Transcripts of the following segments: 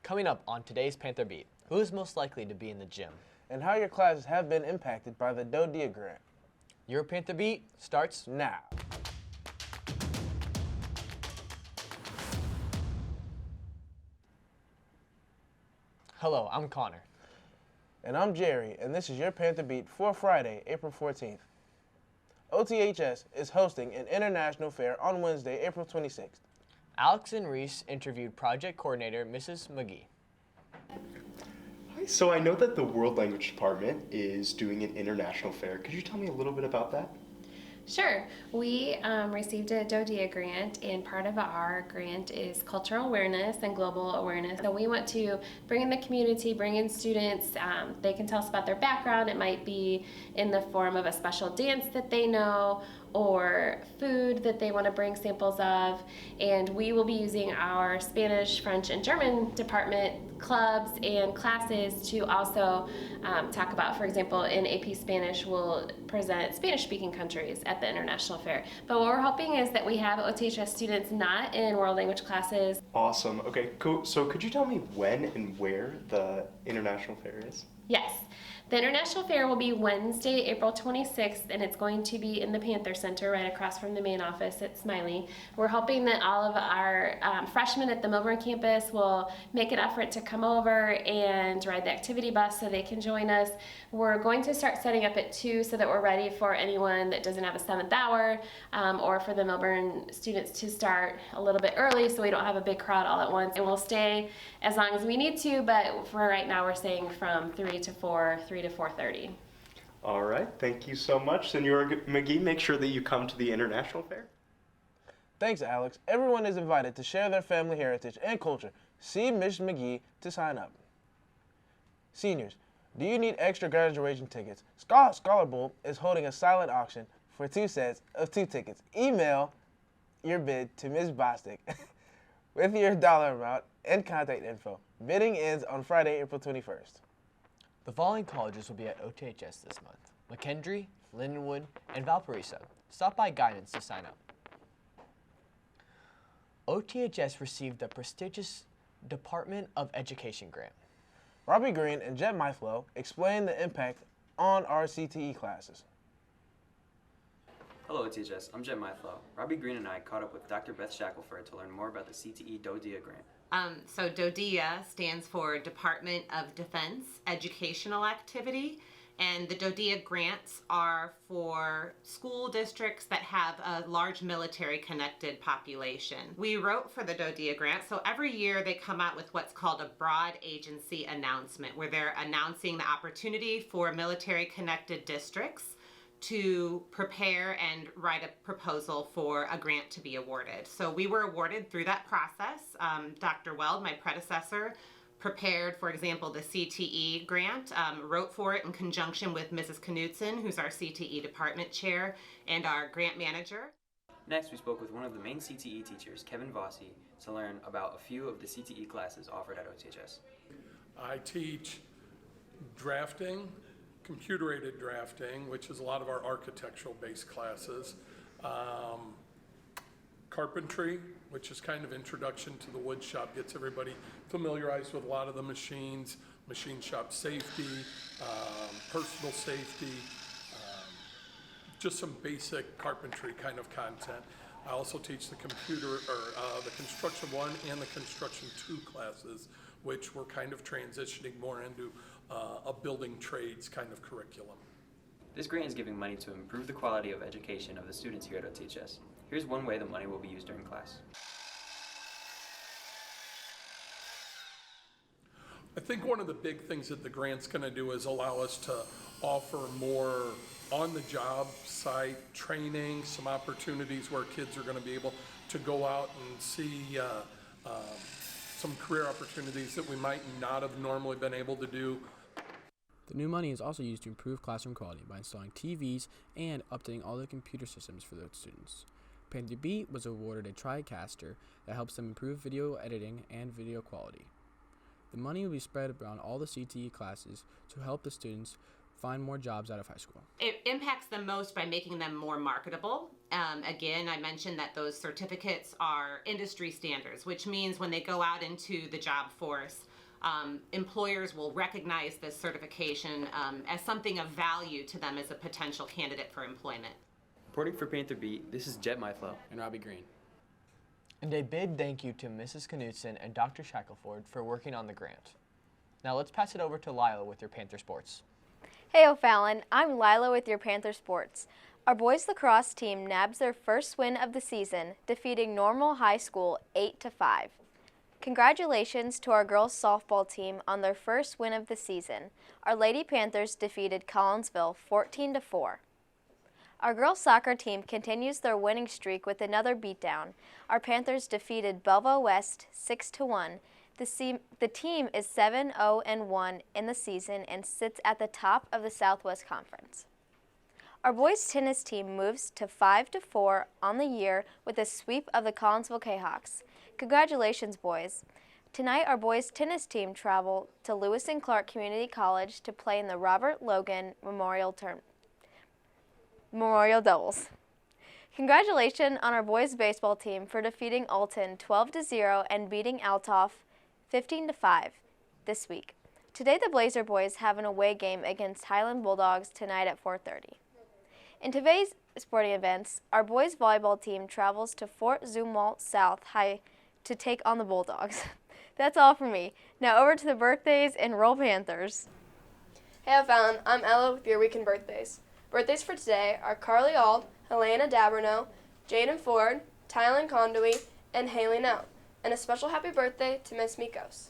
Coming up on today's Panther Beat, who is most likely to be in the gym? And how your classes have been impacted by the DODEA grant. Your Panther Beat starts Now. Hello, I'm Connor. And I'm Jerry, and this is your Panther Beat for Friday, April 14th. OTHS is hosting an international fair on Wednesday, April 26th. Alex and Reese interviewed project coordinator Mrs. McGee. Hi, so I know that the World Language Department is doing an international fair. Could you tell me a little bit about that? Sure. We received a DODEA grant, and part of our grant is cultural awareness and global awareness. So we want to bring in the community, bring in students. They can tell us about their background. It might be in the form of a special dance that they know or food that they want to bring samples of. And we will be using our Spanish, French, and German department clubs and classes to also talk about, for example, in AP Spanish, we'll present Spanish-speaking countries at the International Fair. But what we're hoping is that we have OTHS students not in world language classes. Awesome. Okay, cool. So could you tell me when and where the international fair is? Yes. The International Fair will be Wednesday, April 26th, and it's going to be in the Panther Center right across from the main office at Smiley. We're hoping that all of our freshmen at the Milburn campus will make an effort to come over and ride the activity bus so they can join us. We're going to start setting up at 2 so that we're ready for anyone that doesn't have a 7th hour, or for the Milburn students to start a little bit early so we don't have a big crowd all at once. And we'll stay as long as we need to, but for right now we're staying from 3 to 4, 3 to 4:30. All right, thank you so much. Senora McGee, make sure that you come to the international fair. Thanks, Alex. Everyone is invited to share their family heritage and culture. See Ms. McGee to sign up. Seniors, do you need extra graduation tickets? Scholar Bowl is holding a silent auction for 2 sets of 2 tickets. Email your bid to Ms. Bostic with your dollar amount and contact info. Bidding ends on Friday, April 21st. The following colleges will be at OTHS this month: McKendree, Lindenwood, and Valparaiso. Stop by Guidance to sign up. OTHS received the prestigious Department of Education grant. Robbie Green and Jet Myflow explain the impact on our CTE classes. Hello OTHS, I'm Jet Myflow. Robbie Green and I caught up with Dr. Beth Shackelford to learn more about the CTE DODEA grant. So DODEA stands for Department of Defense Educational Activity, and the DODEA grants are for school districts that have a large military-connected population. We wrote for the DODEA grant, so every year they come out with what's called a broad agency announcement, where they're announcing the opportunity for military-connected districts to prepare and write a proposal for a grant to be awarded. So we were awarded through that process. Dr. Weld, my predecessor, prepared, for example, the CTE grant, wrote for it in conjunction with Mrs. Knudsen, who's our CTE department chair, and our grant manager. Next, we spoke with one of the main CTE teachers, Kevin Vossi, to learn about a few of the CTE classes offered at OTHS. I teach drafting, computer-aided drafting, which is a lot of our architectural-based classes, carpentry, which is kind of introduction to the wood shop, gets everybody familiarized with a lot of the machines, machine shop safety, personal safety, just some basic carpentry kind of content. I also teach the the Construction 1 and the Construction 2 classes, which we're kind of transitioning more into a building trades kind of curriculum. This grant is giving money to improve the quality of education of the students here at OTHS. Here's one way the money will be used during class. I think one of the big things that the grant's going to do is allow us to offer more on-the-job site training, some opportunities where kids are going to be able to go out and see some career opportunities that we might not have normally been able to do. The new money is also used to improve classroom quality by installing TVs and updating all the computer systems for the students. Panther Beat was awarded a TriCaster that helps them improve video editing and video quality. The money will be spread around all the CTE classes to help the students find more jobs out of high school. It impacts them most by making them more marketable. Again, I mentioned that those certificates are industry standards, which means when they go out into the job force, employers will recognize this certification as something of value to them as a potential candidate for employment. Reporting for Panther Beat, this is Jet Myflow. And Robbie Green. And a big thank you to Mrs. Knudsen and Dr. Shackelford for working on the grant. Now let's pass it over to Lila with your Panther Sports. Hey O'Fallon, I'm Lila with your Panther Sports. Our boys lacrosse team nabs their first win of the season, defeating Normal High School 8-5. Congratulations to our girls softball team on their first win of the season. Our Lady Panthers defeated Collinsville 14-4. Our girls soccer team continues their winning streak with another beatdown. Our Panthers defeated Belleville West 6-1. The team is 7-0-1 in the season and sits at the top of the Southwest Conference. Our boys tennis team moves to 5-4 on the year with a sweep of the Collinsville Jayhawks. Congratulations, boys. Tonight, our boys tennis team travel to Lewis and Clark Community College to play in the Robert Logan Memorial Doubles. Congratulations on our boys baseball team for defeating Alton 12-0 and beating Altoff 15-5 this week. Today, the Blazer boys have an away game against Highland Bulldogs tonight at 4:30. In today's sporting events, our boys volleyball team travels to Fort Zumwalt South High to take on the Bulldogs. That's all from me. Now over to the birthdays and Roll Panthers. Hey O'Fallon, I'm Ella with your weekend birthdays. Birthdays for today are Carly Ald, Helena Daberno, Jaden Ford, Tylen Condoy, and Haley Nell. And a special happy birthday to Miss Mikos.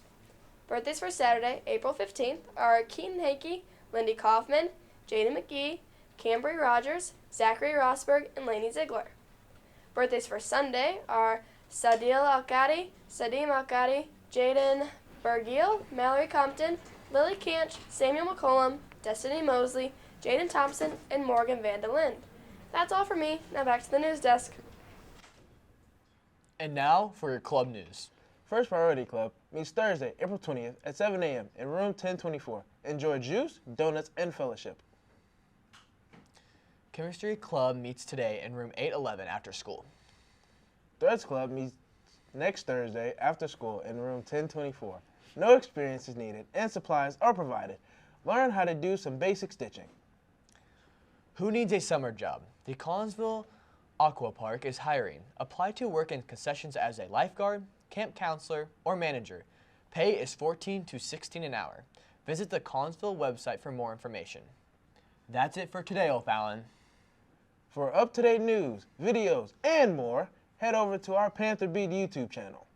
Birthdays for Saturday, April 15th are Keaton Hakey, Lindy Kaufman, Jaden McGee, Cambry Rogers, Zachary Rosberg, and Lainey Ziegler. Birthdays for Sunday are Sadil Alkadi, Sadim Alkadi, Jaden Bergiel, Mallory Compton, Lily Canch, Samuel McCollum, Destiny Mosley, Jaden Thompson, and Morgan Vandelind. That's all for me. Now back to the news desk. And now for your club news. First Priority Club meets Thursday, April 20th at 7 a.m. in room 1024. Enjoy juice, donuts, and fellowship. Chemistry Club meets today in room 811 after school. Threads Club meets next Thursday after school in room 1024. No experience is needed and supplies are provided. Learn how to do some basic stitching. Who needs a summer job? The Collinsville Aqua Park is hiring. Apply to work in concessions as a lifeguard, camp counselor, or manager. Pay is $14 to $16 an hour. Visit the Collinsville website for more information. That's it for today, O'Fallon. For up-to-date news, videos, and more, head over to our Panther Beat YouTube channel.